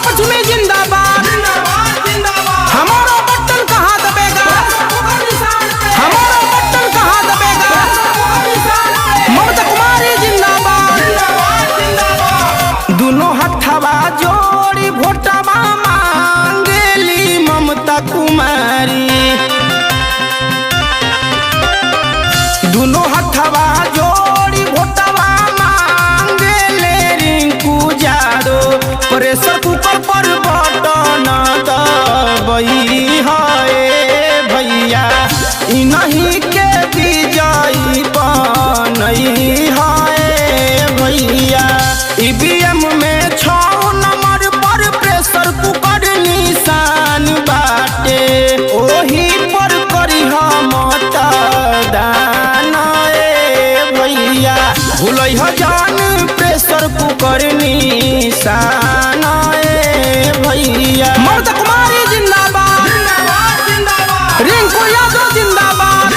पश्चिमी जिंदाबाद, हमारा बटन कहाँ दबेगा, हमारा बटन कहाँ दबेगा। ममता कुमारी जिंदाबाद, दोनों हथवा जोड़ी वोटवा मांगेली ममता कुमारी, दोनों हथवा जोड़ी वोटवा मांगेले रिंकू यादव। प्रेशर कुकर पर बटन दबई है भैया, इन्हीं के विजयी बनई है भैया। ईवीएम में 6 नंबर पर प्रेशर कुकर निशान बाटे, ओही पर करी मतदान भैया। भूलै ह जान प्रेशर कुकर निशान भैया। ममता कुमारी जिंदाबाद, रिंकू यादव जिंदाबाद,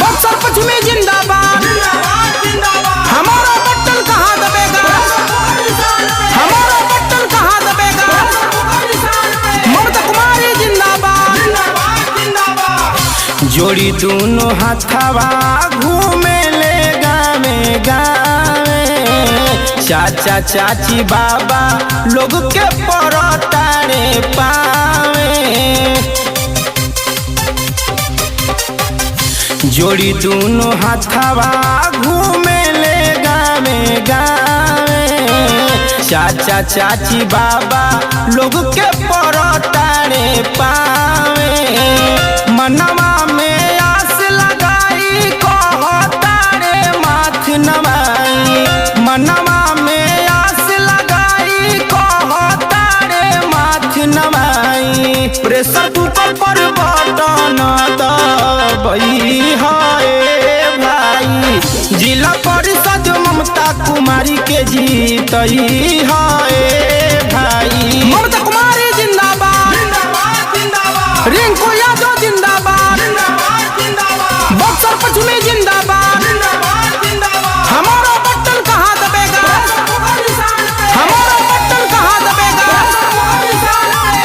बक्सर पश्चिमी जिंदाबाद, हमारा बटन कहाँ दबेगा, हमारा बटन कहाँ दबेगा। ममता कुमारी जिंदाबाद, जोड़ी दोनों हाथवा घूमे ले गावे गावे, चाचा चाची बाबा लोग के परतारे पावे। जोड़ी दोनों हाथवा घूमे ले गावे गावे, चाचा चाची बाबा लोग के परतारे पावे। मनवा में आस लगाई कहतारे माथ नवाई, मनवा में आस लगाई कहतारे माथ नवाई। प्रेशर कुकर पर बटन दबई है भाई, जिला परिषद ममता कुमारी के जीतई है भाई। ममता कुमारी जिंदाबाद, रिंकू यादव जिंदाबाद, बक्सर पश्चिमी जिंदाबाद, हमारा बटन कहाँ दबेगा, हमारा बटन कहाँ दबेगा।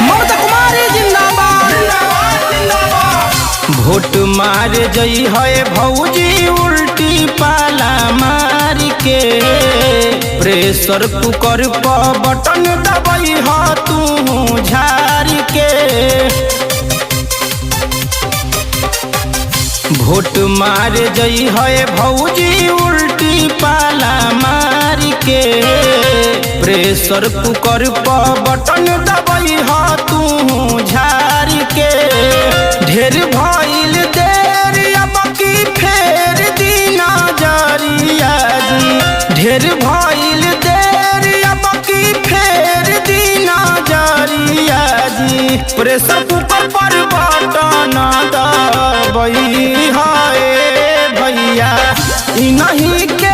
ममता कुमारी जिंदाबाद, वोट मार जई है भौजी उल्टी पाला मार के, प्रेशर कुकर पर बटन दबई ह तू झार के। वोट मार जई है भौजी उल्टी पाला मार के, प्रेशर कुकर पर बटन दबई ह तू झार के। ढेर भइल देर अब की फेर दी नजरिया जी, ढेर भइल देर अब की फेर दी नजरिया जी। प्रेशर कुकर पर बटन दबई है भैया, इन्हीं के